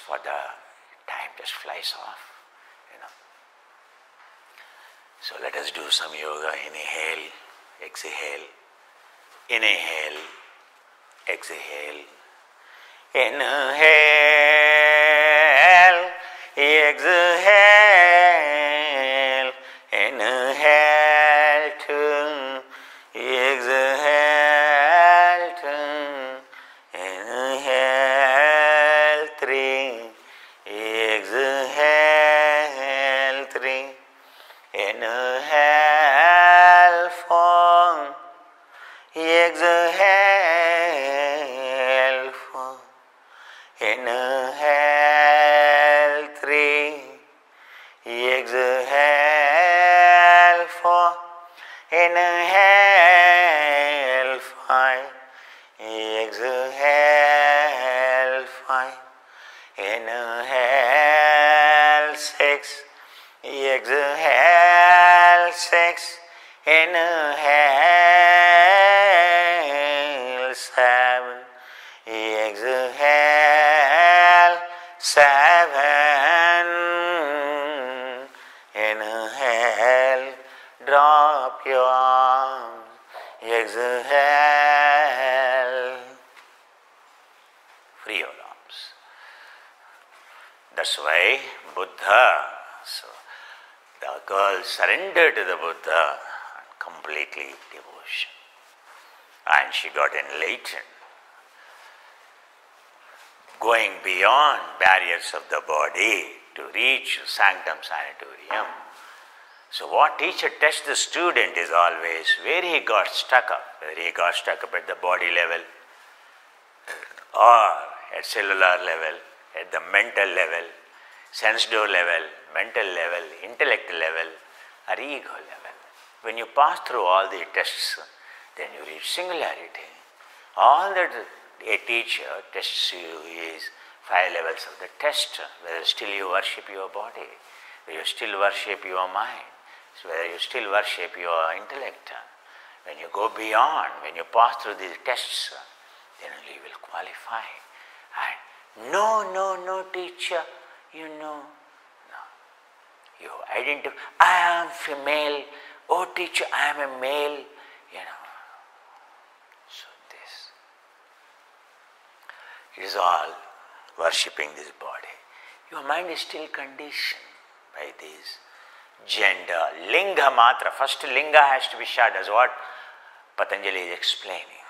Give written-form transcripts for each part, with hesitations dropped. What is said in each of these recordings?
for the time just flies off, you know. So let us do some yoga. Inhale, exhale, inhale, exhale, inhale, exhale, inhale two, exhale two, inhale three, exhale three, inhale four, exhale four, inhale three, exhale four, inhale five, exhale five, inhale six, exhale six, inhale seven, exhale seven, inhale, drop your arms, exhale, free your arms. That's why Buddha, so the girl surrendered to the Buddha and completely devotion, and she got enlightened, going beyond barriers of the body to reach Sanctum Sanatorium. So what teacher tests the student is always where he got stuck up, whether he got stuck up at the body level or at cellular level, at the mental level, sense door level, mental level, intellect level, or ego level. When you pass through all the tests, then you reach singularity. All that a teacher tests you is 5 levels of the test, whether still you worship your body, whether you still worship your mind, whether you still worship your intellect. When you go beyond, when you pass through these tests, then only you will qualify. And no teacher, you know. No. You identify, I am female, oh teacher, I am a male, you know. So this. It is all worshipping this body. Your mind is still conditioned by this gender, linga matra. First linga has to be shut, as what Patanjali is explaining.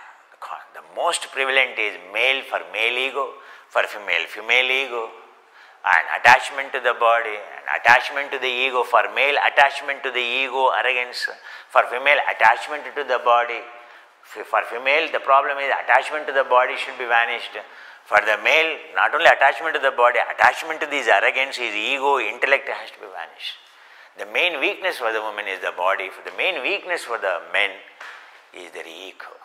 The most prevalent is male for male ego, for female ego, and attachment to the body, and attachment to the ego. For male, attachment to the ego, arrogance. For female, attachment to the body. For female, the problem is attachment to the body should be vanished. For the male, not only attachment to the body, attachment to this arrogance, his ego, intellect has to be vanished. The main weakness for the woman is the body. For the main weakness for the men is their ego,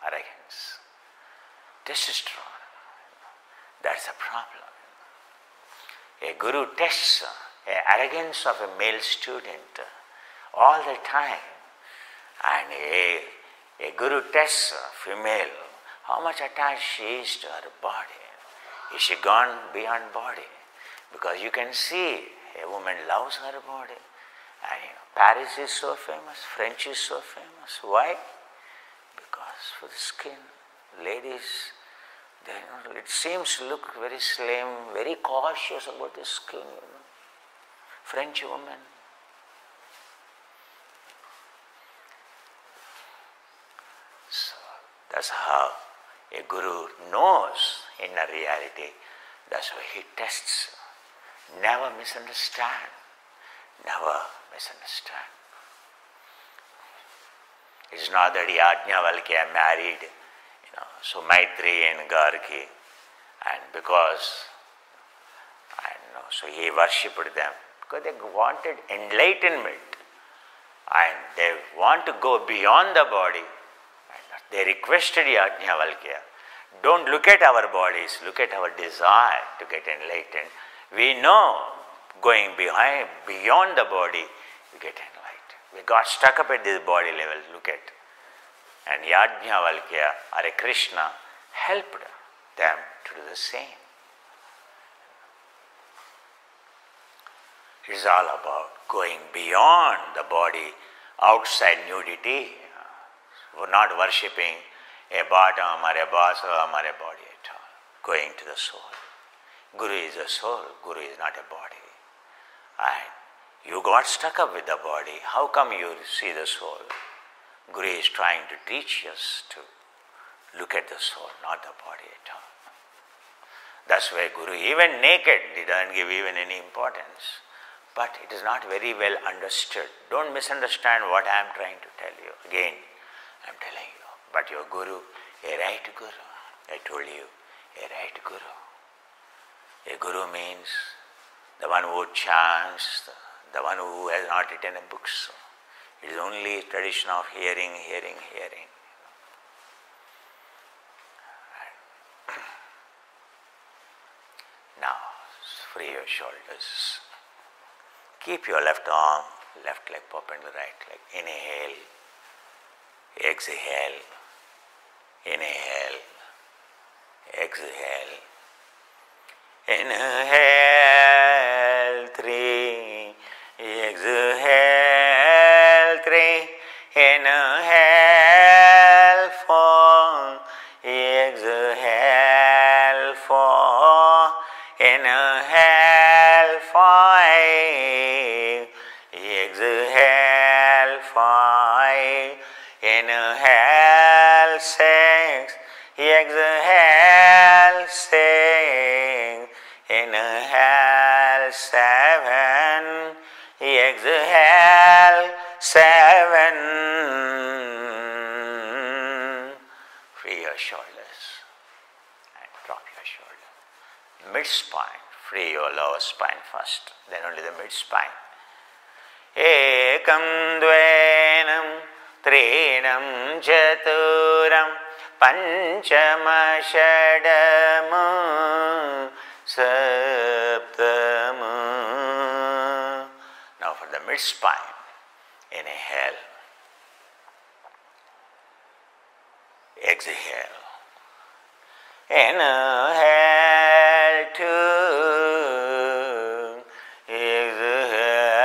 arrogance, testosterone. That's the problem. A guru tests the arrogance of a male student all the time, and a guru tests a female, how much attached she is to her body. Is she gone beyond body? Because you can see a woman loves her body. And Paris is so famous, French is so famous. Why? Because for the skin, ladies, it seems to look very slim, very cautious about the skin, you know. French woman. So that's how a guru knows inner reality. That's why he tests. Never misunderstand. Never misunderstand. It's not that Yajnavalkya married, you know, so Maitri and Gargi, and because, so he worshipped them because they wanted enlightenment, and they want to go beyond the body. And they requested Yajnavalkya, don't look at our bodies, look at our desire to get enlightened. We know going beyond the body, we get enlightened. We got stuck up at this body level, look at. And Yajnavalkya or a Krishna helped them to do the same. It is all about going beyond the body, outside nudity. We're not worshipping a bottom or a basam or a body at all. Going to the soul. Guru is a soul, Guru is not a body. And you got stuck up with the body. How come you see the soul? Guru is trying to teach us to look at the soul, not the body at all. That's why Guru, even naked, he doesn't give even any importance. But it is not very well understood. Don't misunderstand what I am trying to tell you. Again, I am telling you. But your Guru, a right Guru. I told you, a right Guru. A Guru means the one who chants, the one who has not written a book. It is only tradition of hearing. Now, free your shoulders. Keep your left arm, left leg perpendicular, right leg. Inhale, exhale, inhale, exhale. Inhale, 3, exhale, 3, inhale, 4, exhale, 4, inhale, 5, exhale, 5, inhale, 6, exhale, 6, inhale, 7, exhale, 7. Free your shoulders and drop your shoulder. Mid-spine, free your lower spine first, then only the mid-spine. Ekam dvenam trinam chaturam panchama shadama saptama. Now for the mid-spine, inhale, exhale, inhale 2, exhale,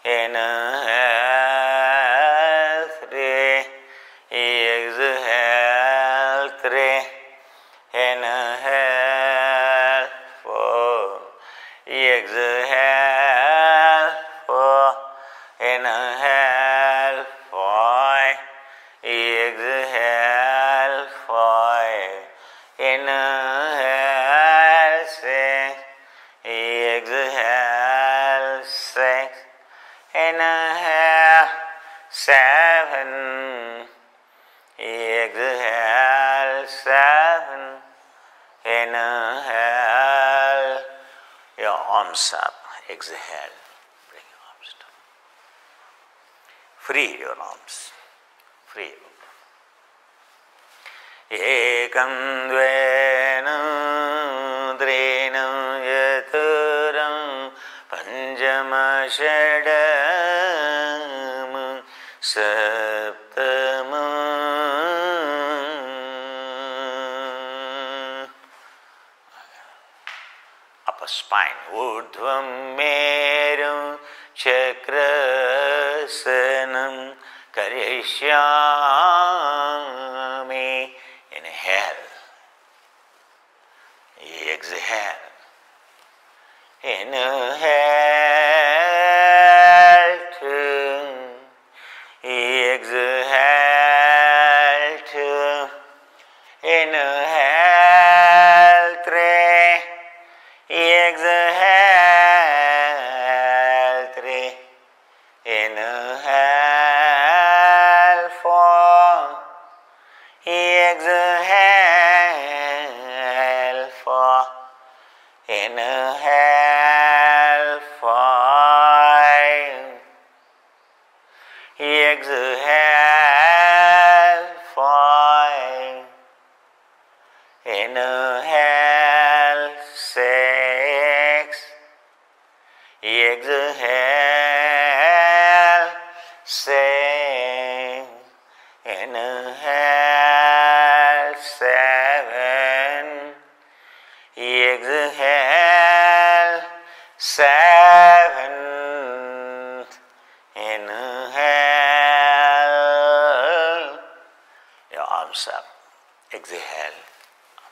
inhale 3, exhale 3, inhale 4, exhale 4, inhale 5, exhale 5, inhale 6, exhale 6, inhale 7, exhale 7, inhale, your arms up, exhale, bring your arms down. Free your arms, free. Ekam dvenam trinam chaturam panchama shadama saptama. Upper spine, urdhvam merum chakrasanam karishyami. Inhale, exhale, inhale 2, exhale 2, inhale 3, exhale 3, inhale 4, exhale 4, inhale 5, exhale 5, inhale 6, exhale 6, inhale 7, exhale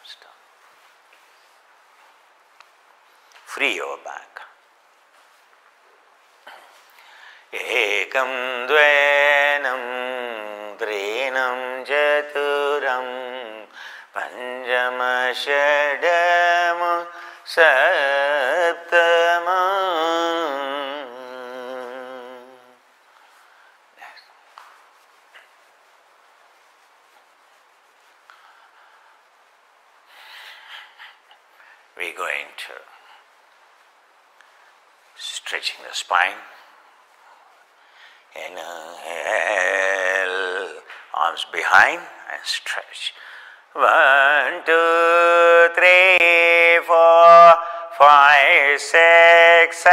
arms down. Free your back. Ekam dvenam trinam chaturam panchama shadam saptama. We're going to stretching the spine. Inhale, arms behind and stretch. 1, 2, 3, 4, 5, 6, 7.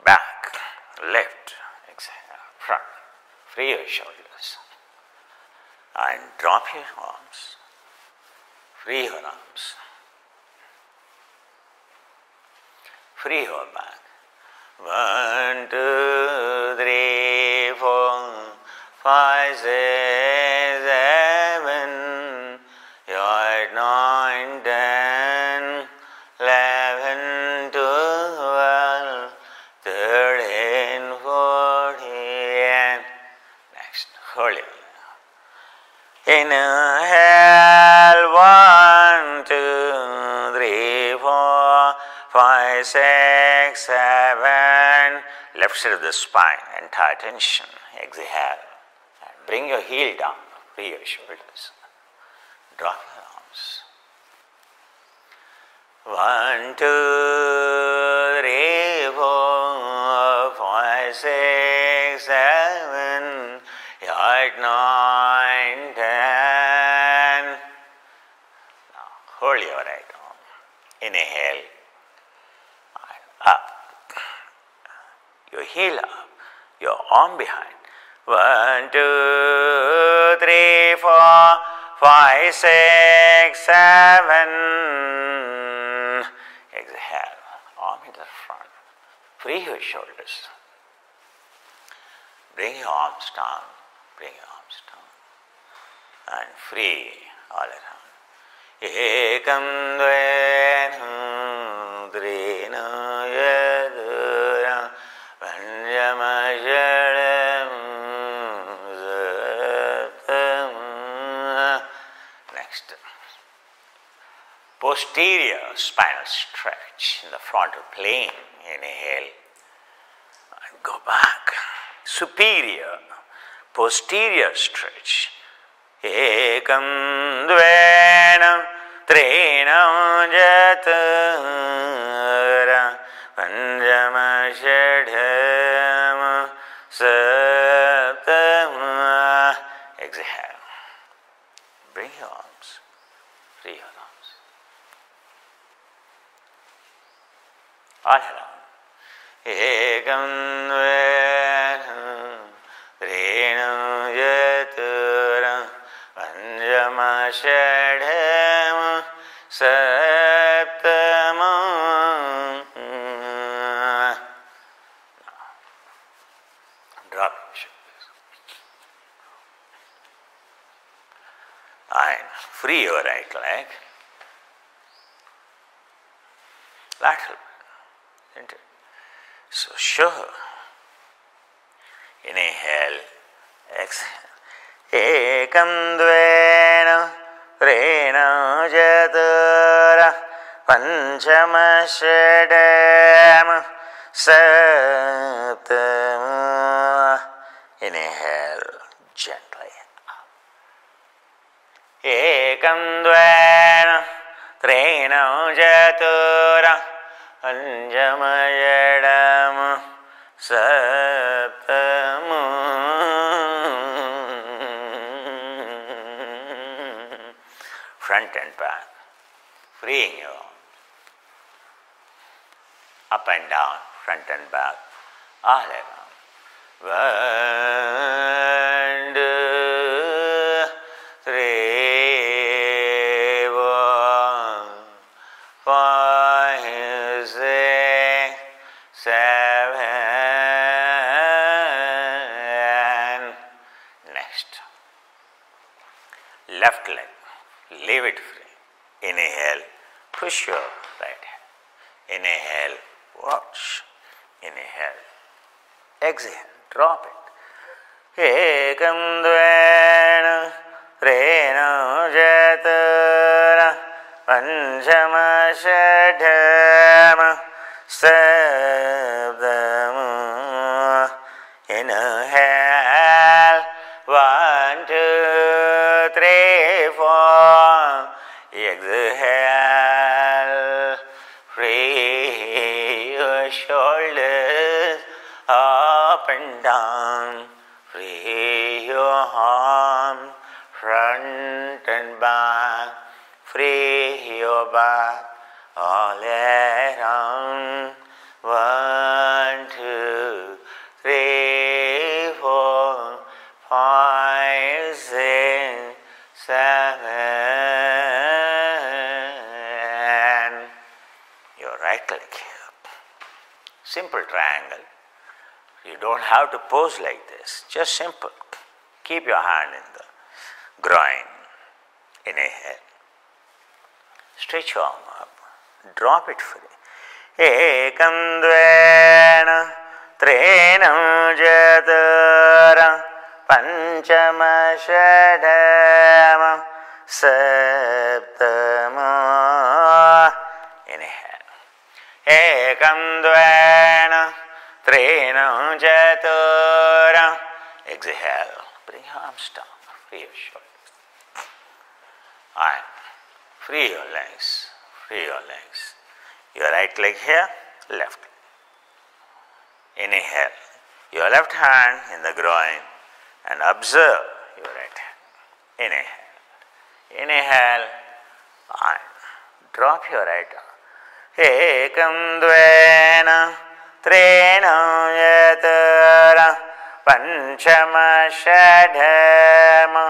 Back, left, exhale, front. Free your shoulders. And drop your arms. Free your arms. Free your back. 1, 2, 3, 4, 5, 6, 7, 8, 9, 10, 11, 12, 13, 14. Next, hold it. Inhale, 1, 2, 3, 4, 5, 6, 7. Left side of the spine, entire tension. Exhale. And bring your heel down. Free your shoulders. Drop your arms. 1, 2, 3, 4, 5, 6, 7, 8, 9, 10. Now hold your right arm. Inhale. Up. Your heel up. Your arm behind. 1, 2, 3, 4, 5, 6, 7. Exhale. Arm into the front. Free your shoulders. Bring your arms down. Bring your arms down. And free all around. Ekam dvenam trinam chaturam panchama shadam saptama. Next. Posterior spinal stretch in the frontal plane. Inhale and go back. Superior, posterior stretch. Ekam dvenam trinam chaturam panchama shadam saptama. Exhale. Bring your arms. Free your arms. All around. Ekam dvenam trinam chaturam panchama shadam saptama. Drop your shoulders. And free your right leg. Lateral. Isn't it? So sure. Inhale, exhale. Ekam dvenam trinam chaturam panchama shadam saptama. Inhale gently up. Ekam dvenam trinam chaturam panchama shadam saptama. Front and back, freeing your arms. Up and down, front and back, all around. 1, 2, 3, 4, 5, 6, 7. Next, left leg. Leave it free. Inhale, push your right hand. Inhale, watch. Inhale, exhale, drop it. Ekam dvena trena jatara panchama षड्मा सप्तमा. Inhale, 1, 2, 3, 4. Exhale, free your shoulders up and down. Free your arms, front and back. Free your back all around. 1, 2, 3, 4, 5, 6, 7. Your right leg here. Simple triangle. You don't have to pose like this. Just simple. Keep your hand in the groin. Inhale. Stretch your arm up. Drop it free. Ekam dvena trenam jatara panchama षड्मा सप्तमा. Inhale. Ekam dvena trenam jatara. Exhale. Bring your arms down. Free your shoulders. And free your legs. Free your legs. Your right leg here, left. Inhale. Your left hand in the groin and observe your right hand. Inhale. Inhale and drop your right arm. Ekam dvena trenam jatara panchama षड्मा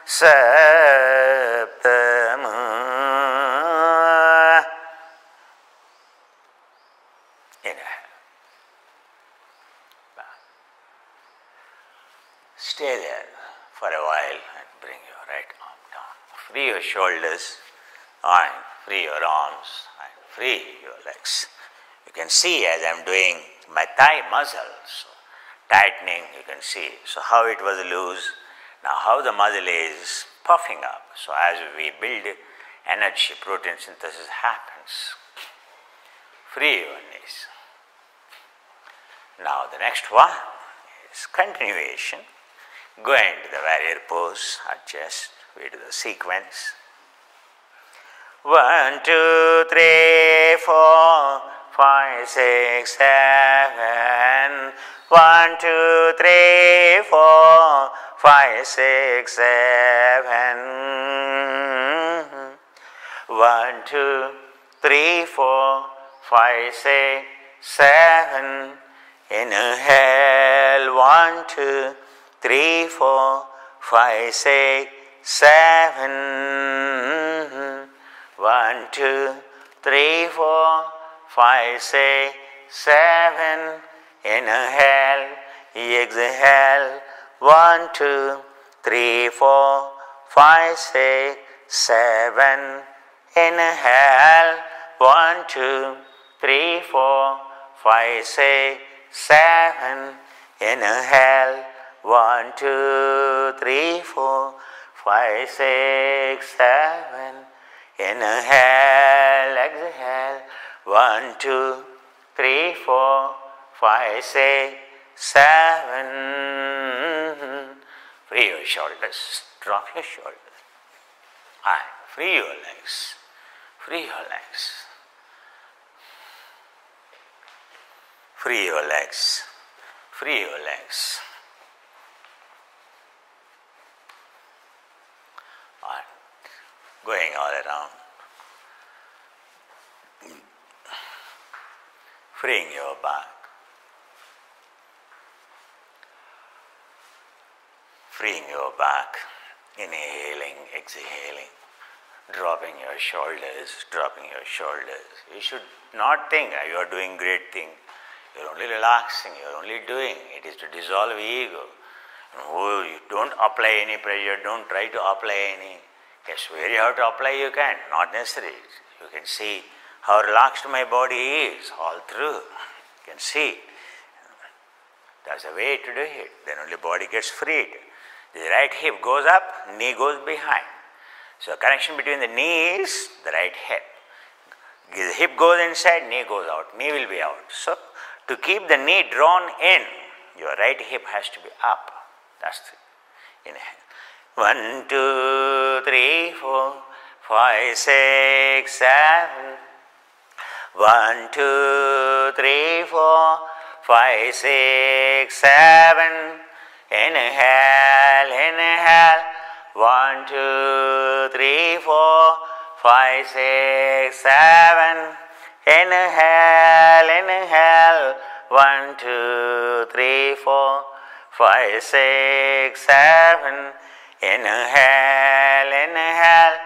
सप्तमा. Inhale. Back. Stay there for a while and bring your right arm down. Free your shoulders and free your arms and free your legs. You can see as I am doing my thigh muscles tightening, you can see. So how it was loose, now how the muscle is puffing up. So as we build energy, protein synthesis happens. Free your knees. Now the next one is continuation. Go into the warrior pose, adjust, we do the sequence. 1, 2, 3, 4, 5, 6, 7. 1, 2, 3, 4, 5, 6, 7. 1, 2, 3, 4, 5, 6, 7. Inhale. 1, 2, 3, 4, 5, 6, 7. 1, 2, 3, 4, 5, 6, 7. Inhale. Exhale. 1, 2, 3, 4, 5, 6, 7. Inhale. 1, 2, 3, 4, 5, 6, 7. Inhale. 1, 2, 3, 4, 5, 6, 7. Inhale. Exhale. 1, 2, 3, 4, 5, 6, 7. Free your shoulders. Drop your shoulders. And free your legs. Free your legs. Free your legs. Free your legs. And going all around. Freeing your back. Freeing your back. Inhaling, exhaling. Dropping your shoulders, dropping your shoulders. You should not think you are doing great thing. You are only relaxing, you are only doing. It is to dissolve ego. You don't apply any pressure, don't try to apply any Yes, where you have to apply you can, not necessary. You can see how relaxed my body is all through. You can see. That's the way to do it. Then only body gets freed. The right hip goes up, knee goes behind. So connection between the knee is the right hip. The hip goes inside, knee goes out. Knee will be out. So to keep the knee drawn in, your right hip has to be up. That's the inhale. 1, 2, 3, 4, 5, 6, 7. 1, 2, 3, 4, 5, 6, 7. Inhale, inhale. 1, 2, 3, 4, 5, 6, 7. Inhale, inhale. 1, 2, 3, 4, 5, 6, 7. Inhale, inhale.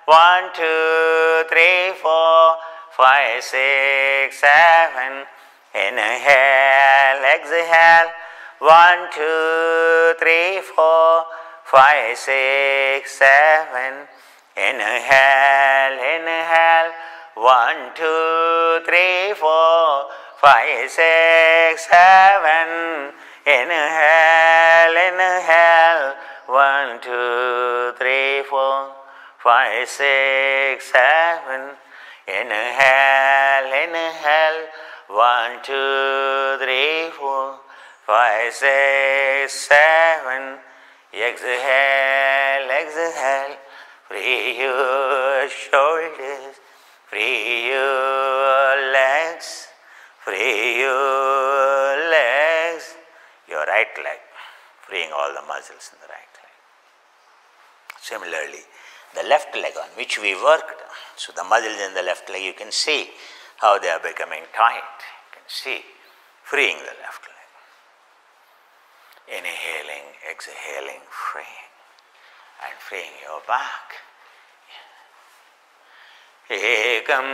1, 2, 3, 4, 5, 6, 7. Inhale, exhale. 1, 2, 3, 4, 5, 6, 7. Inhale, inhale. 1, 2, 3, 4, 5, 6, 7. Inhale, inhale. 1, 2, 3, 4, 5, 6, 7. Inhale, inhale. 1, 2, 3, 4, 5, 6, 7. Exhale, exhale. Free your shoulders. Free your legs. Free your legs. Your right leg. Freeing all the muscles in the right leg. Similarly, the left leg on which we worked. So the muscles in the left leg, you can see how they are becoming tight. You can see freeing the left leg. Inhaling, exhaling, freeing. And freeing your back. Ekam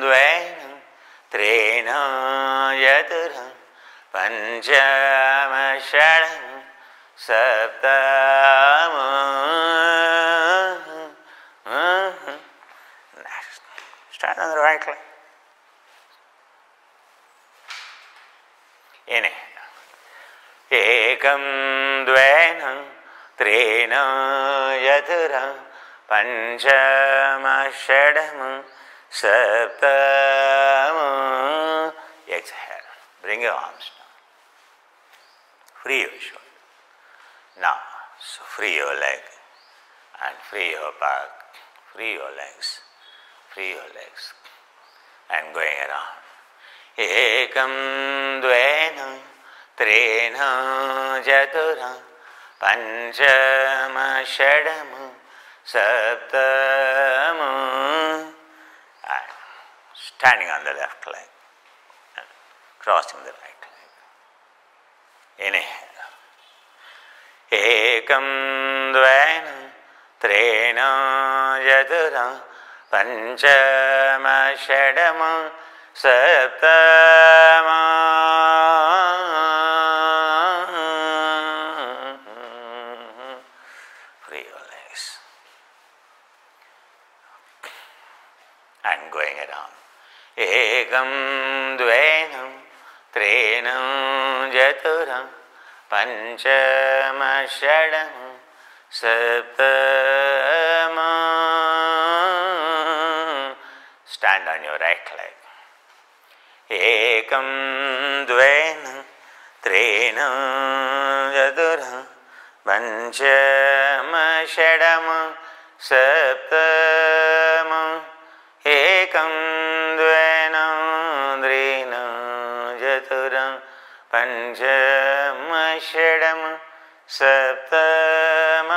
dvainam trena yaturam panchama shadam saptam. Next. Stand on the right leg. Inhale. Ekam dvainam trena yaturam panchama shadam saptam. Exhale. Bring your arms down. Free your shoulder. Now, so free your leg and free your back. Free your legs. Free your legs. And going around. Ekam dvainam trena jaturam panchama shadam saptam. And standing on the left leg and crossing the right leg. Inhale. Ekam dvainam trena jaturam panchama shadam saptam. Free your legs. And going around. Ekam dvainam trenam jaturam panchama shadam saptam. Stand on your right leg. Ekam dvainam trenam jaturam panchama shadam saptam. Ekam dvainam trenam jaturam panchama shadam saptam.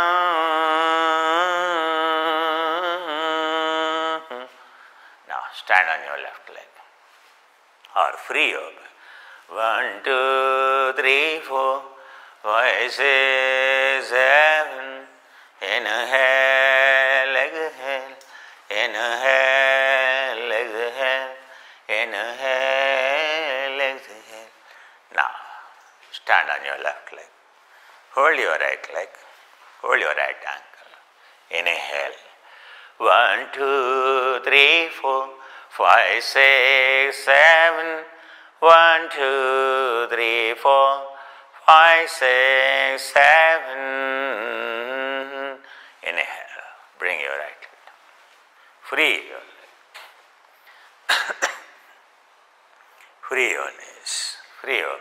Now stand on your left leg or free your back. 1, 2, 3, 4, 5, 6, 7. Inhale, exhale. Inhale, exhale. Inhale, exhale. Now, stand on your left leg. Hold your right leg. Hold your right ankle. Inhale. 1, 2, 3, 4, 5, 6, 7. 1, 2, 3, 4, 5, 6, 7. Inhale. Bring your right leg down. Free your leg. Free your knees. Free your leg.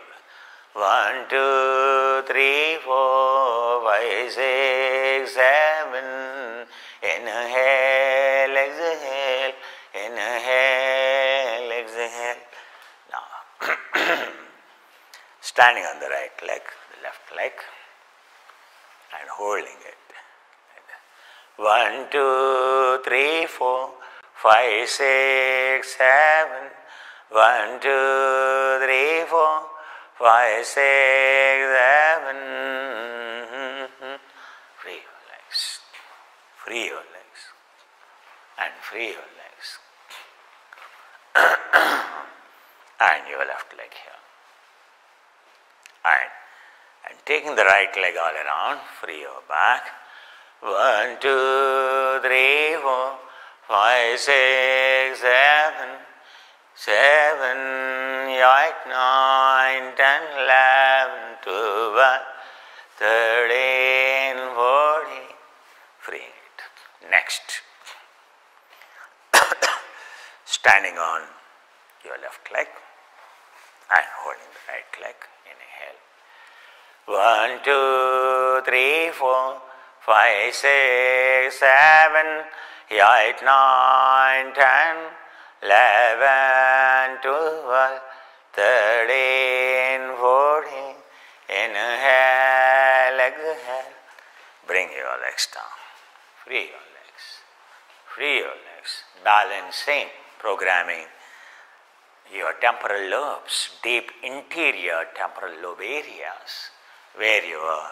1, 2, 3, 4, 5, 6, 7. Inhale, exhale, inhale, exhale. Now, standing on the right leg, the left leg, and holding it. 1, 2, 3, 4, 5, 6, 7. 1, 2, 3, 4, 5, 6, 7. Free your legs. Free your legs. And free your legs. And your left leg here. And taking the right leg all around, free your back. 1, 2, 3, 4, 5, 6, 7. 7, 8, 9, 10, 11, 12, 13, 14. Freeing it. Next. Standing on your left leg and holding the right leg. Inhale. 1, 2, 3, 4, 5, 6, 7, 8, 9, 10, 11, 12, 13, 14. Inhale, exhale. Bring your legs down. Free your legs. Free your legs. Balancing, programming your temporal lobes, deep interior temporal lobe areas, where your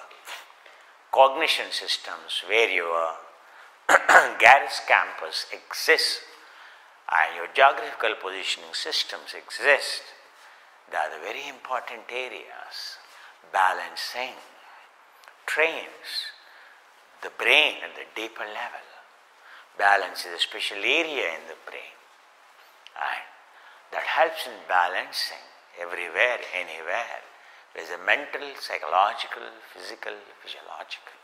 cognition systems, where your Garris campus exists, and your geographical positioning systems exist. They are the very important areas. Balancing trains the brain at the deeper level. Balance is a special area in the brain, and that helps in balancing everywhere, anywhere. There is a mental, psychological, physical, physiological.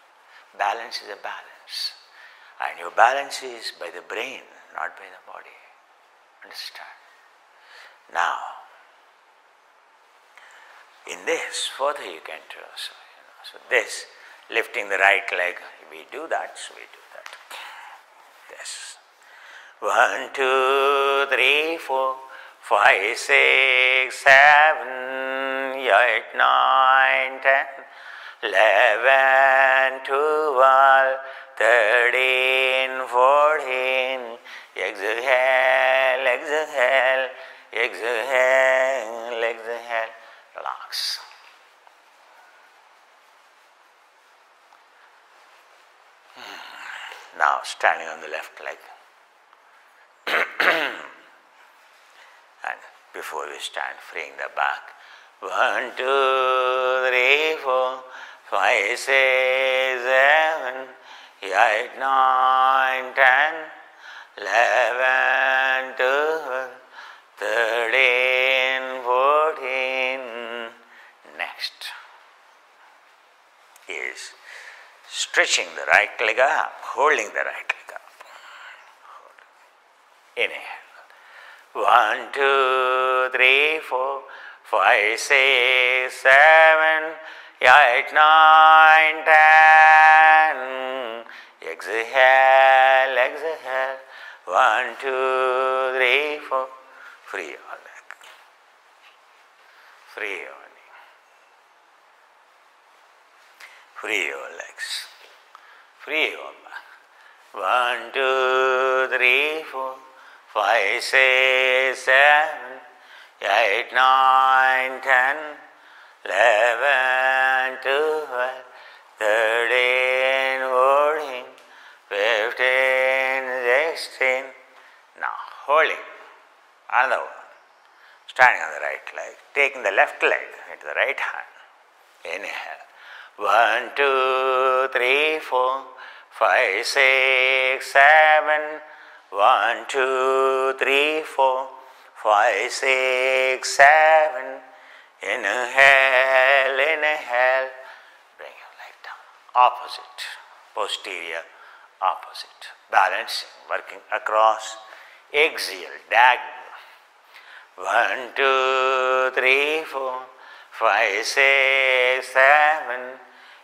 Balance is a balance. And your balance is by the brain, not by the body. Understand? Now, in this, further you can do so. So this, lifting the right leg, we do that, so we do that. This. 1, 2, 3, 4, 5, 6, 7, 8, 9, 10, 11, 12, 13, 14. Exhale, exhale, exhale, exhale. Relax. Now standing on the left leg. And before we stand, freeing the back. 1, 2, 3, 4, 5, 6, 7, 8, 9, 10, 11, 12, 13, 14. Next is stretching the right leg up, holding the right leg up. Inhale. 1, 2, 3, 4, 5, 6, 7, 8, 9, 10. Exhale, exhale. 1, 2, 3, 4. Free your leg. Free your knee. Free your legs. Free your back. 1, 2, 3, 4, 5, 6, 7, 8, 9, 10, 11, 12, 13, 14, 15, 16. Now holding another one. Standing on the right leg, taking the left leg into the right hand. Inhale. 1, 2, 3, 4, 5, 6, 7. 1, 2, 3, 4. 5, 6, 7. Inhale, inhale. Bring your leg down. Opposite, posterior, opposite. Balancing, working across. Exhale, diagonal. 1, 2, 3, 4. 5, 6, 7.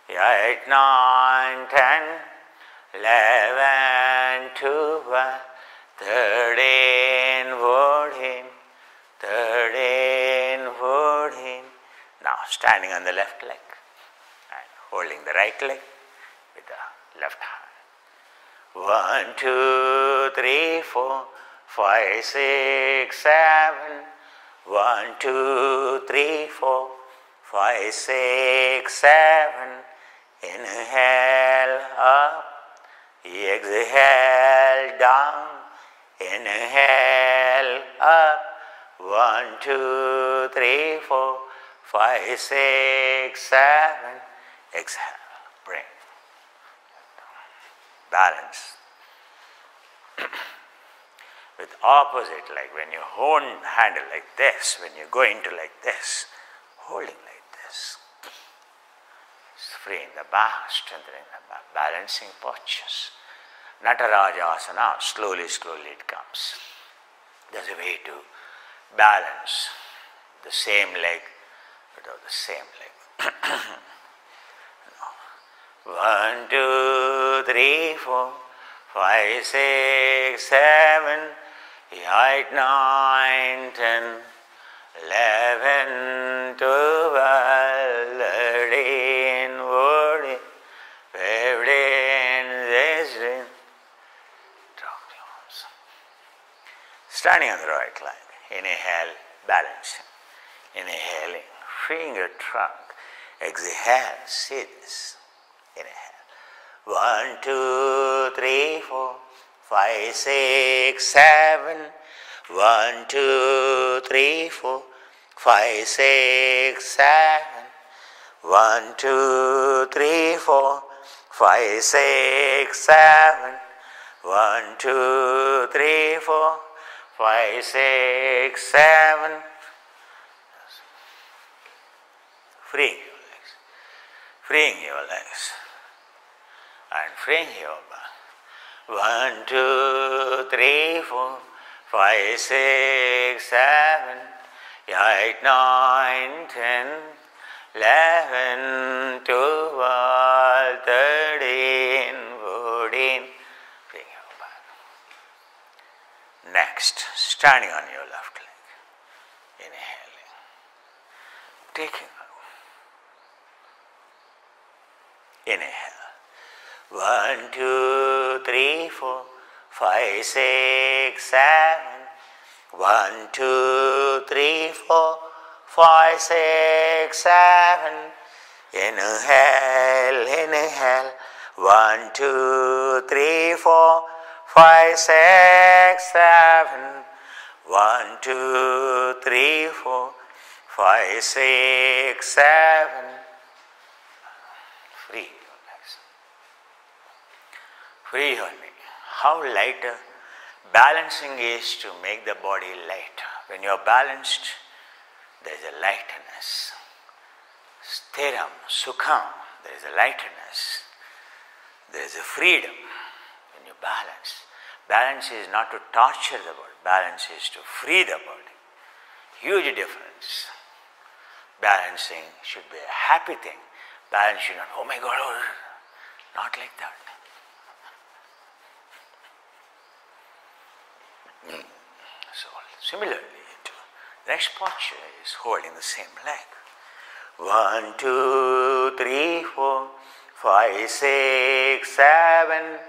8, 9, 10. 11, 12. 13, 14. 13, 14. Now standing on the left leg and holding the right leg with the left hand. 1, 2, 3, 4. 5, 6, 7. 1, 2, 3, 4. 5, 6, 7. Inhale up. Exhale down. Inhale up. 1, 2, 3, 4. 5, 6, 7. Exhale. Bring. Balance. With opposite, like when you hold handle like this, when you go into like this, holding like this. Freeing the back, strengthening the back, balancing postures. Nataraja asana, slowly, slowly it comes. There's a way to balance the same leg without the same leg. 1, 2, 3, 4, 5, 6, 7, 8, 9, 10, 11, 12, 13, 14, 15, 16. Drop the arms. Standing on the right leg. Inhale, balancing. Inhaling, freeing your trunk. Exhale, see this. Inhale. 1, 2, 3, 4, 5, 6, 7. 1, 2, 3, 4, 5, 6, 7. 1, 2, 3, 4, 5, 6, 7. 1, 2, 3, 4, 5, 6, 7. Freeing your legs. Freeing your legs. And freeing your back. 1, 2, 3, 4, 5, 6, 7, 8, 9, 10, 11, 12, 13, 14. Bring your back. Next, standing on your left leg. Inhaling. Taking out. Inhale. 1, 2, 3, 4, 5, 6, 7. 1, 2, 3, 4, 5, 6, 7. Inhale, inhale. 1, 2, 3, 4, 5, 6, 7. 1, 2, 3, 4, 5, 6, 7. Free your legs. Free your knee. How lighter balancing is to make the body light. When you are balanced, there is a lightness. Sthiram, sukham, there is a lightness. There is a freedom when you balance. Balance is not to torture the body. Balance is to free the body. Huge difference. Balancing should be a happy thing. Balance should not, oh my God, oh, not like that. So similarly, next posture is holding the same leg. 1, 2, 3, 4, 5, 6, 7.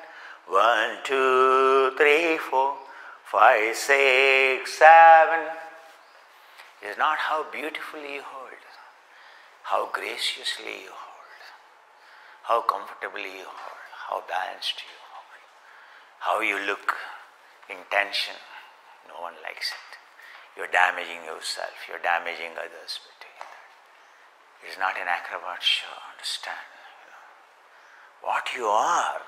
1, 2, 3, 4, 5, 6, 7. It is not how beautifully you hold, how graciously you hold, how comfortably you hold, how balanced you hold, how you look in tension. No one likes it. You're damaging yourself, you're damaging others by doing that. It is not an acrobat show, understand. What you are,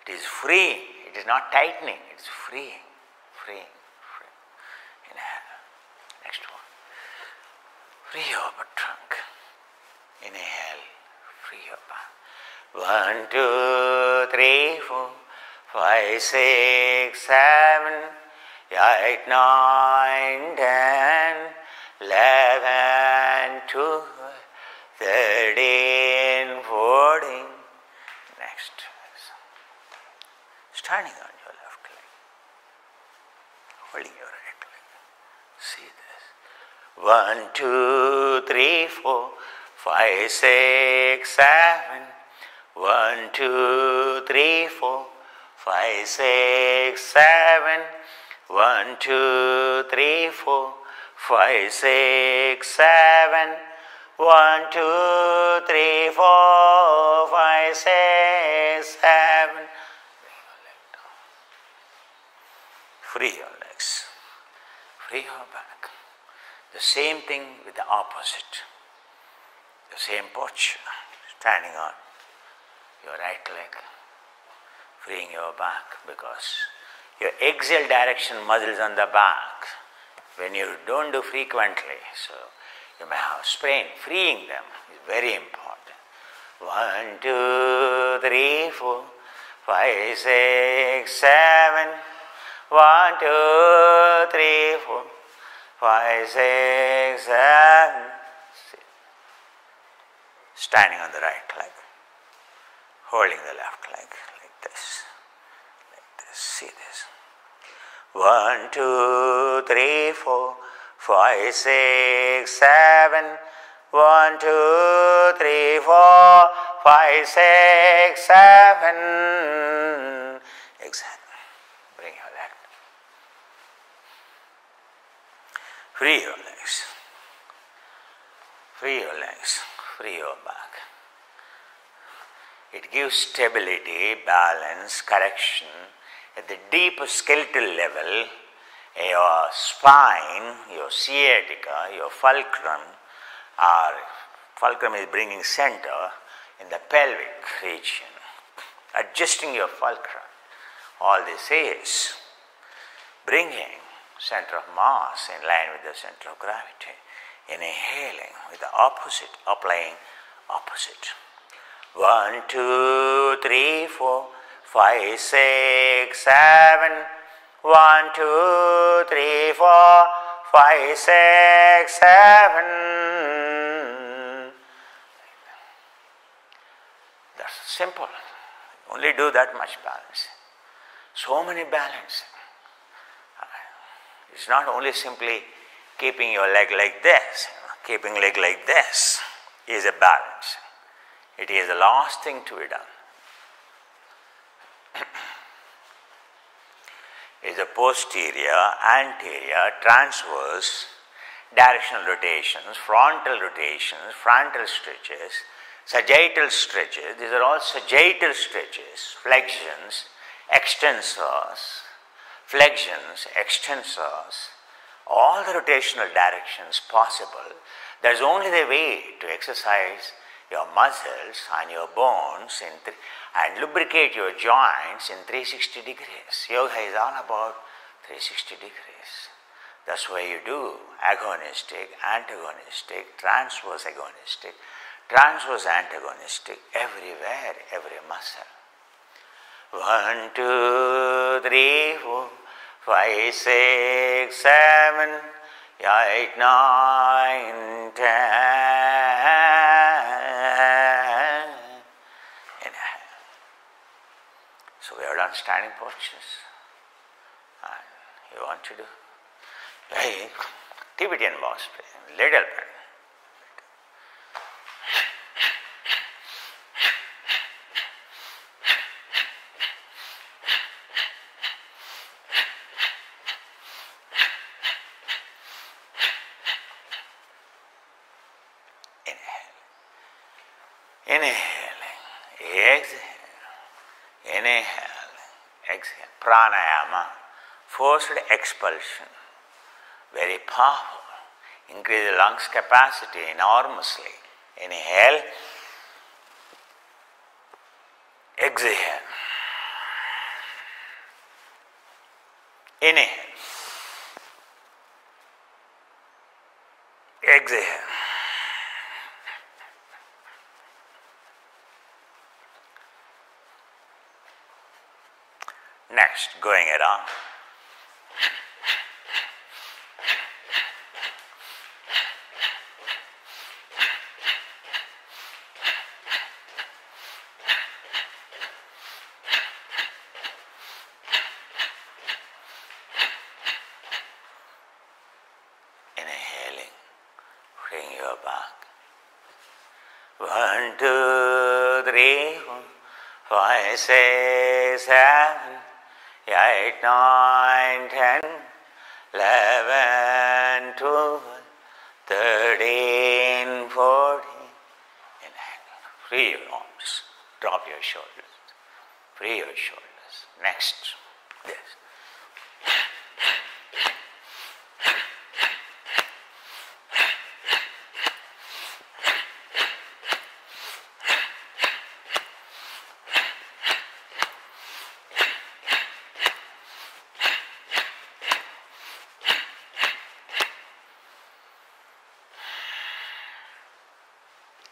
It is freeing. It is not tightening. It is freeing. Freeing. Inhale. Next one. Free your upper trunk. Inhale. Free your back. 1, 2, 3, 4, 5, 6, 7, 8, 9, 10, 11, 12, 13, 14. Next. Standing on your left leg. Holding your right leg. See this. 1, 2, 3, 4, 5, 6, 7. 1, 2, 3, 4, 5, 6, 7. 1, 2, 3, 4, 5, 6, 7. 1, 2, 3, 4, 5, 6, 7. Free your legs. Free your back. The same thing with the opposite. The same posture. Standing on your right leg. Freeing your back because your exhale direction muscles on the back. When you don't do frequently, so you may have sprain. Freeing them is very important. 1, 2, 3, 4, 5, 6, 7. 1, 2, 3, 4, 5, 6, 7. Standing on the right leg. Holding the left leg like this. Like this. See this. 1, 2, 3, 4, 5, 6, 7. 1, 2, 3, 4, 5, 6, 7. Exhale. Bring your leg. Free your legs. Free your legs. Free your back. It gives stability, balance, correction at the deeper skeletal level. Your spine, your sciatica, your fulcrum, fulcrum is bringing center in the pelvic region, adjusting your fulcrum. All this is bringing center of mass in line with the center of gravity. Inhaling with the opposite, applying opposite. 1, 2, 3, 4, 5, 6, 7. 1, 2, 3, 4, 5, 6, 7. That's simple. Only do that much balance. So many balance. It's not only simply keeping your leg like this. Keeping leg like this is a balance. It is the last thing to be done. Is the posterior, anterior, transverse, directional rotations, frontal stretches, sagittal stretches. These are all sagittal stretches, flexions, extensors, all the rotational directions possible. There is only the way to exercise your muscles and your bones and lubricate your joints in 360 degrees. Yoga is all about 360 degrees. That's why you do agonistic, antagonistic, transverse agonistic, transverse antagonistic, everywhere, every muscle. 1, 2, 3, 4, 5, 6, 7, 8, 9, 10. So we have done standing postures. And you want to do like Tibetan boss play, little bit. Inhaling, exhale, inhale, exhale. Pranayama, forced expulsion, very powerful. Increase the lungs capacity enormously. Inhale, exhale. Inhale. Exhale. Next, going around. Inhaling, bring your back. 1, 2, 3, 4, 5, 6, 7, 8, 9, 10, 11, 12, 13, 14. Inhale. Free your arms. Drop your shoulders. Free your shoulders. Next. This.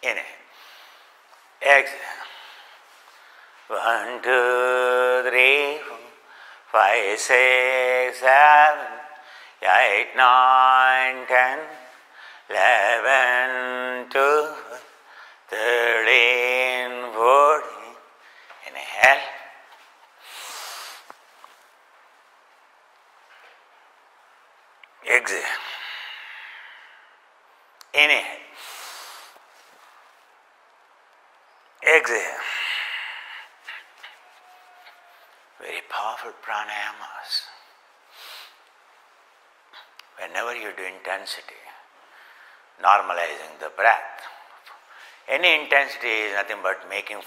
Inhale. Exhale. 1, 2, 3, 4, 5, 6, 7, 8, 9, 10, 11, 12, 13, 14. Inhale. Exhale. Inhale. Exhale. Very powerful pranayamas. Whenever you do intensity, normalizing the breath. Any intensity is nothing but making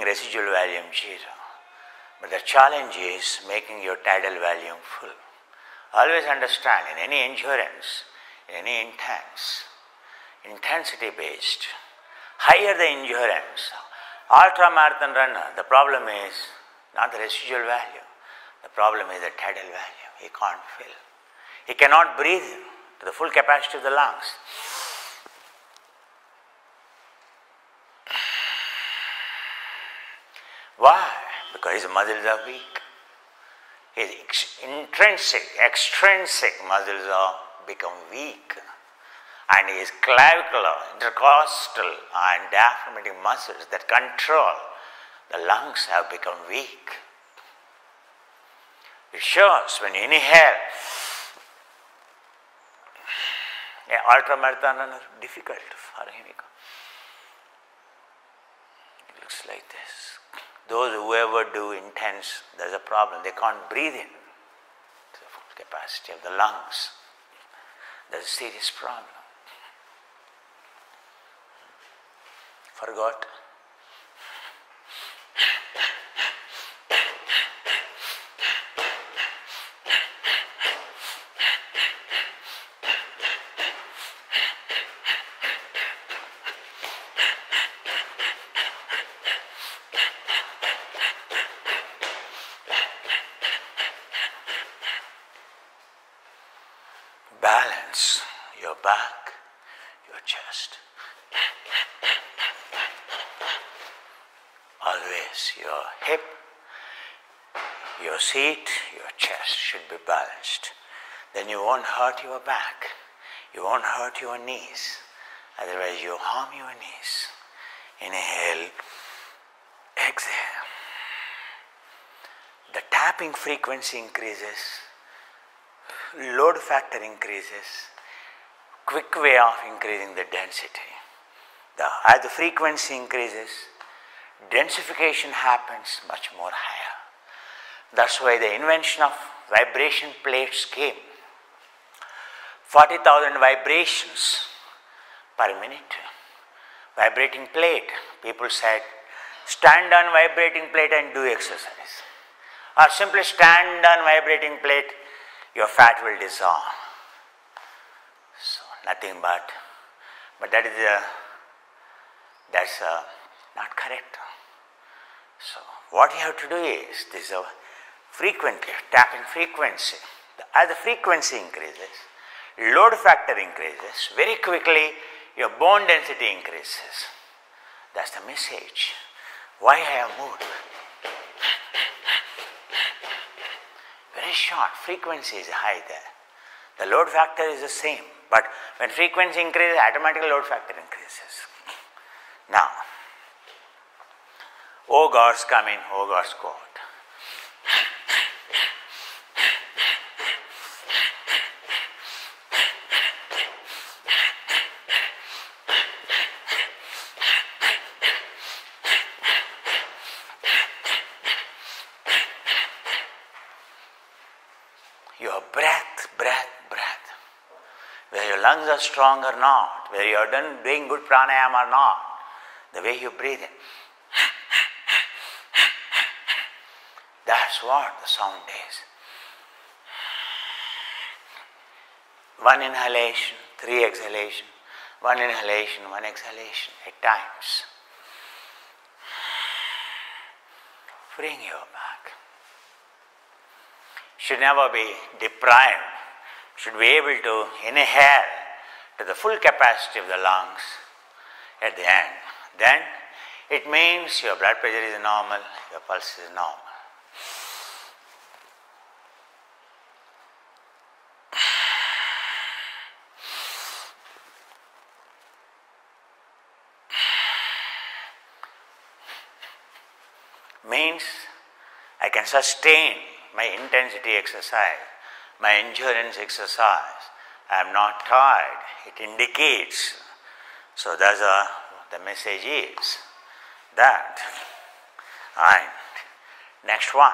residual volume zero. But the challenge is making your tidal volume full. Always understand, in any endurance, in any intensity based, higher the endurance, ultra-marathon runner, the problem is not the residual value. The problem is the tidal value. He can't fill. He cannot breathe to the full capacity of the lungs. Why? Because his muscles are weak. His extrinsic muscles are become weak. And his clavicular, intercostal and diaphragmatic muscles that control the lungs have become weak. It shows when you inhale, an ultramarathon runner, difficult for him. It looks like this. Those who ever do intense, there's a problem. They can't breathe in to the full capacity of the lungs. There's a serious problem. Forgot. Balance your back, your chest. Always your hip, your seat, your chest should be balanced. Then you won't hurt your back. You won't hurt your knees. Otherwise you harm your knees. Inhale, exhale. The tapping frequency increases. Load factor increases. Quick way of increasing the density. As the frequency increases, densification happens much more higher. That's why the invention of vibration plates came. 40,000 vibrations per minute. Vibrating plate. People said, stand on vibrating plate and do exercise. Or simply stand on vibrating plate, your fat will dissolve. So nothing but that's not correct. So what you have to do is, this is a frequently, tapping frequency. As the frequency increases, load factor increases, very quickly your bone density increases. That's the message. Why I have moved? Very short, frequency is high there. The load factor is the same, but when frequency increases, automatically load factor increases. Now, O gods come in, O gods go out. Your breath, whether your lungs are strong or not, whether you are doing good pranayama or not, the way you breathe in, that's what the sound is. One inhalation, 3 exhalation, one inhalation, 1 exhalation at times. Bring your back. Should never be deprived. Should be able to inhale to the full capacity of the lungs at the end. Then it means your blood pressure is normal, your pulse is normal. Means I can sustain my intensity exercise, my endurance exercise. I am not tired. It indicates. So that's the message is that. And next one.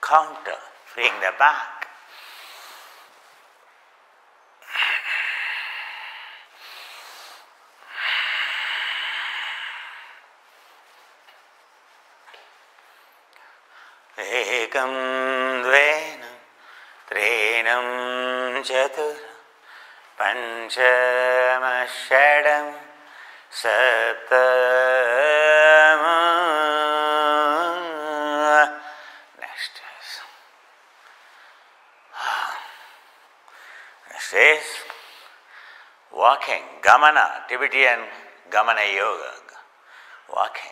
Counter, freeing the back. Ekam dvenam trenam chatur panchama shadam saptam. Says walking, gamana, Tibetan gamana yoga, walking.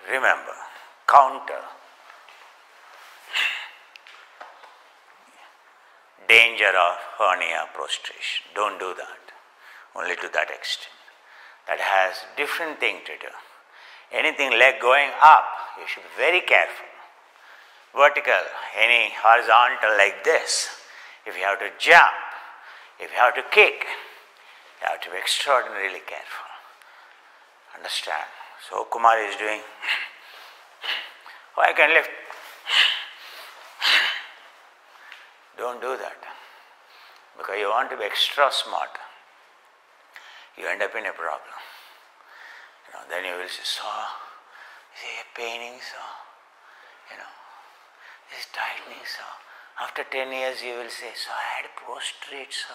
Remember, counter. Danger of hernia prostration. Don't do that. Only to that extent. That has different thing to do. Anything leg going up, you should be very careful. Vertical, any horizontal like this. If you have to jump, if you have to kick, you have to be extraordinarily careful. Understand? So Kumar is doing, oh, I can lift. Don't do that. Because you want to be extra smart. You end up in a problem. Then you will say, so, paining, so, this tightening, so. After 10 years you will say, so I had prostrate, so.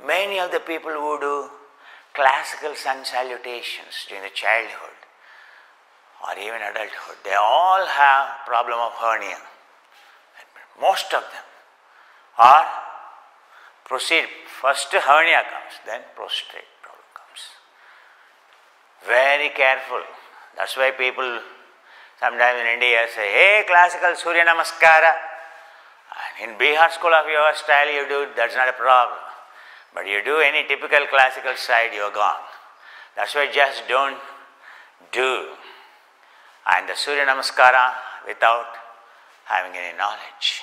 Many of the people who do classical sun salutations during the childhood or even adulthood, they all have problem of hernia. Most of them. Or proceed, first hernia comes, then prostrate problem comes. Very careful. That's why people sometimes in India say, hey, classical Surya Namaskara. And in Bihar school of yoga style you do, that's not a problem. But you do any typical classical side, you're gone. That's why just don't do. And the Surya Namaskara without having any knowledge.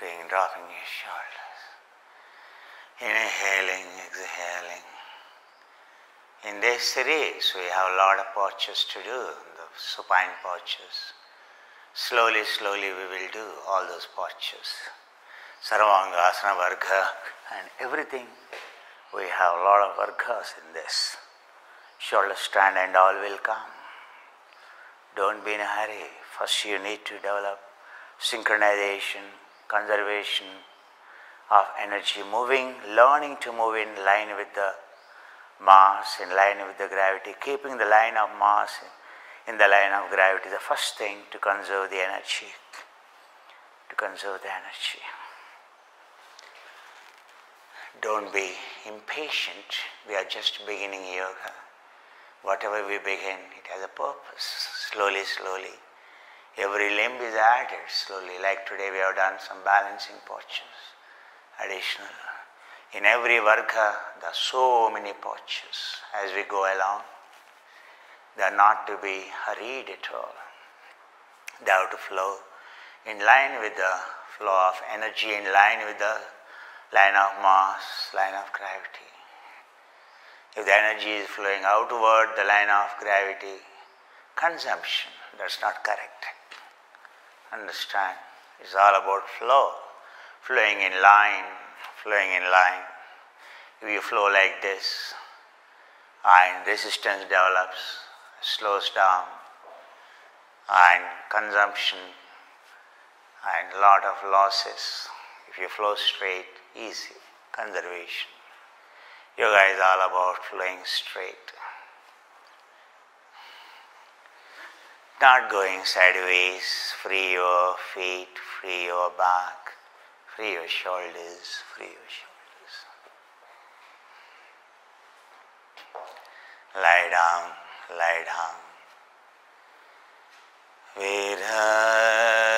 Bring, dropping your shoulders. Inhaling, exhaling. In this series, we have a lot of postures to do, the supine postures. Slowly, slowly we will do all those postures. Sarvanga, Asana, Varga, and everything. We have a lot of Vargas in this. Shoulder stand and all will come. Don't be in a hurry. First you need to develop synchronization, conservation of energy, moving, learning to move in line with the mass, in line with the gravity, keeping the line of mass in the line of gravity, the first thing to conserve the energy. To conserve the energy. Don't be impatient. We are just beginning yoga. Whatever we begin, it has a purpose. Slowly, slowly. Every limb is added slowly. Like today we have done some balancing postures. Additional. In every varga, there are so many postures as we go along. They are not to be hurried at all. They have to flow in line with the flow of energy, in line with the line of mass, line of gravity. If the energy is flowing outward, the line of gravity, consumption, that's not correct. Understand? It's all about flow. Flowing in line, flowing in line. If you flow like this, and resistance develops, slows down, and consumption, and lot of losses. If you flow straight, easy, conservation. Yoga is all about flowing straight. Not going sideways. Free your feet, free your back, free your shoulders, free your shoulders. Lie down, lie down. Down.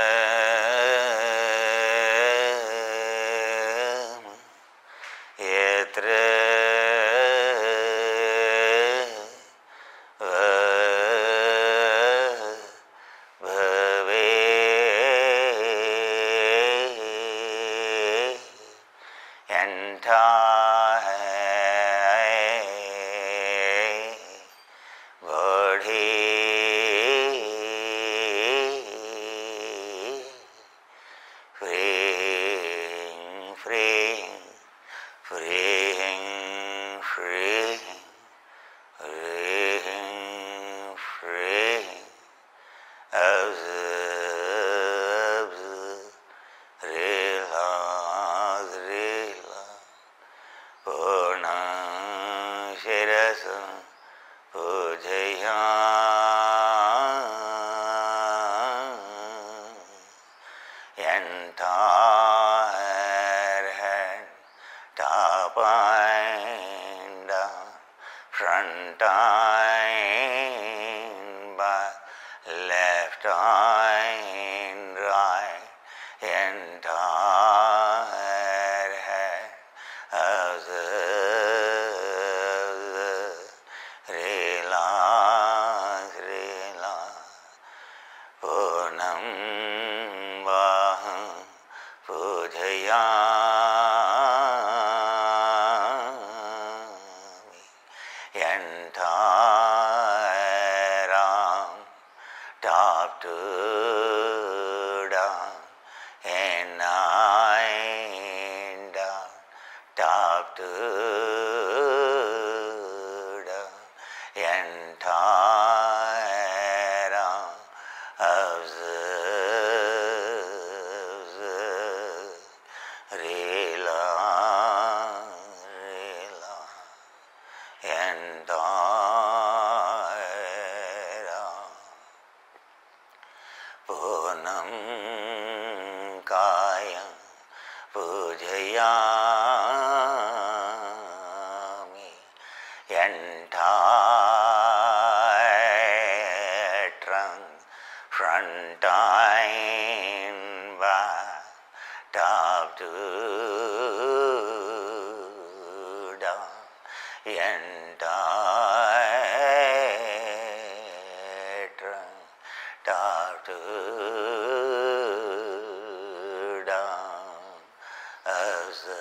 observe,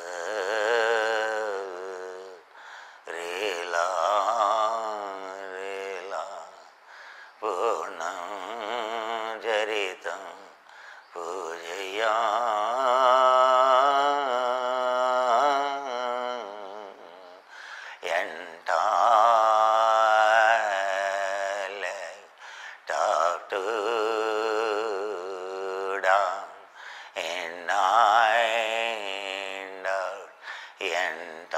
relax, relax, Purnam Jaritam Pujaya entire talk to down in and out entire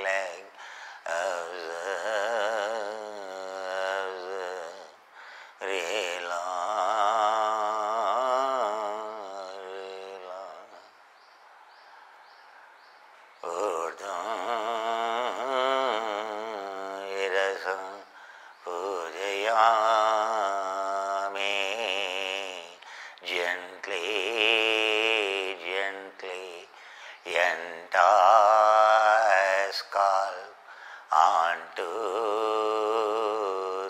leg observe, relax, Urdhvam irasam pujayami, gently, gently, entire scalp onto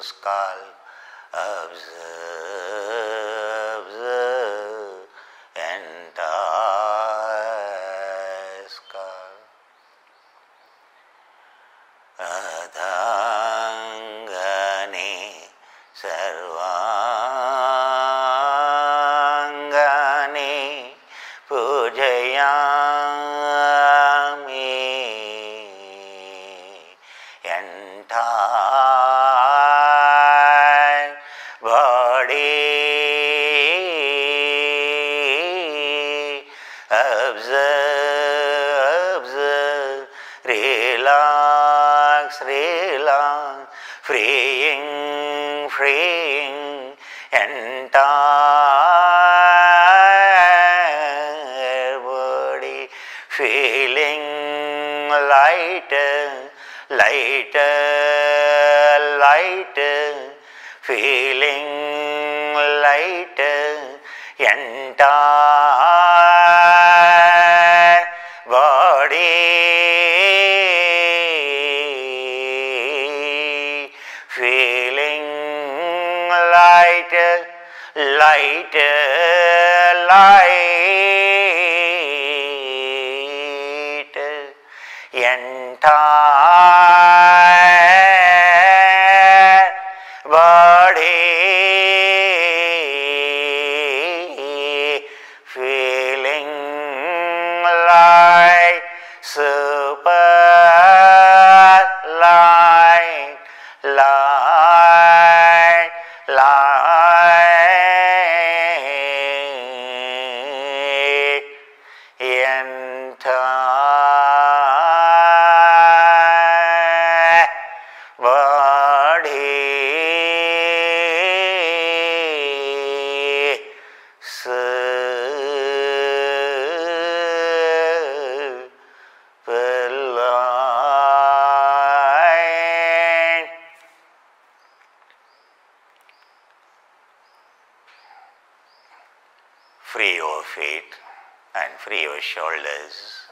scalp, observe, observe, entire scalp. Adhangane sarvangane pujayami, entire body observe, observe, relax, relax, freeing, freeing, entire body, feeling lighter, lighter, lighter, feeling lighter, entire body, feeling lighter, lighter, lighter, entire body, feeling like super light, light, light, entire body, superlight. Free your feet and free your shoulders.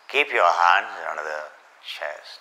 Keep your hands under the chest.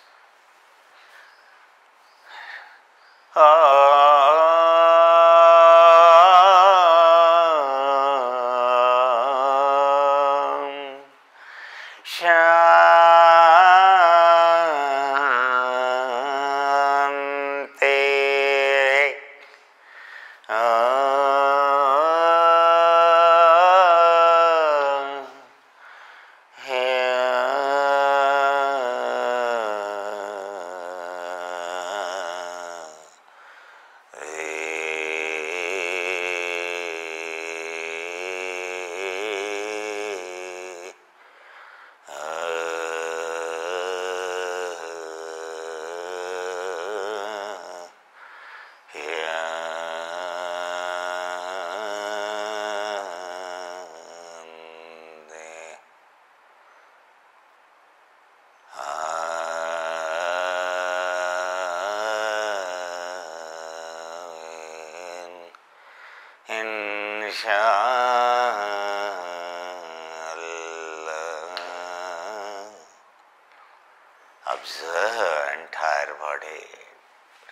Observe entire body.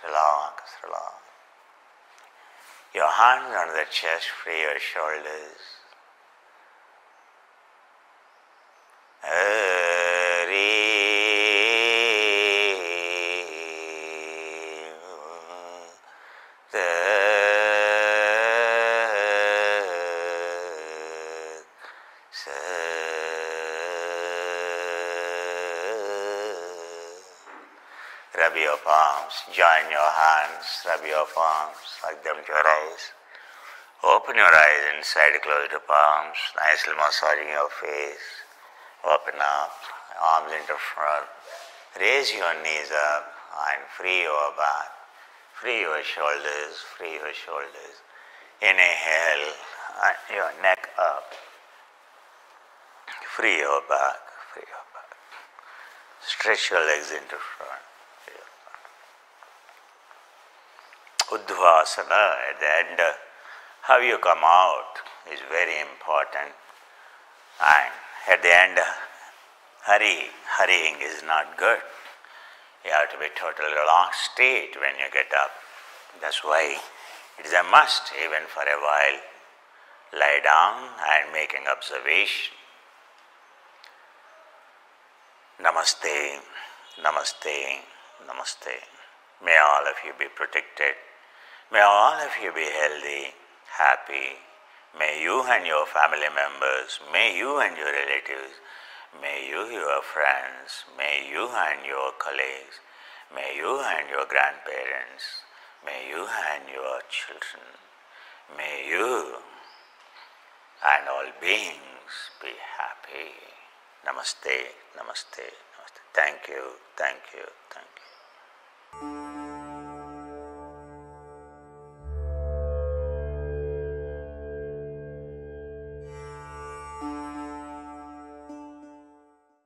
Relax, relax. Your hands on the chest, free your shoulders. your palms, join your hands, rub your palms, hug them to your eyes. Open your eyes inside, close the palms, nicely massaging your face. Open up, arms into front. Raise your knees up and free your back. Free your shoulders, free your shoulders. Inhale, and your neck up. Free your back, free your back. Stretch your legs into front. Uddhvasana, at the end, how you come out is very important. And at the end, hurrying is not good. You have to be totally relaxed state when you get up. That's why it is a must, even for a while, lie down and making observation. Namaste, namaste, namaste. May all of you be protected. May all of you be healthy, happy. May you and your family members, may you and your relatives, may you, your friends, may you and your colleagues, may you and your grandparents, may you and your children, may you and all beings be happy. Namaste, namaste, namaste. Thank you, thank you, thank you.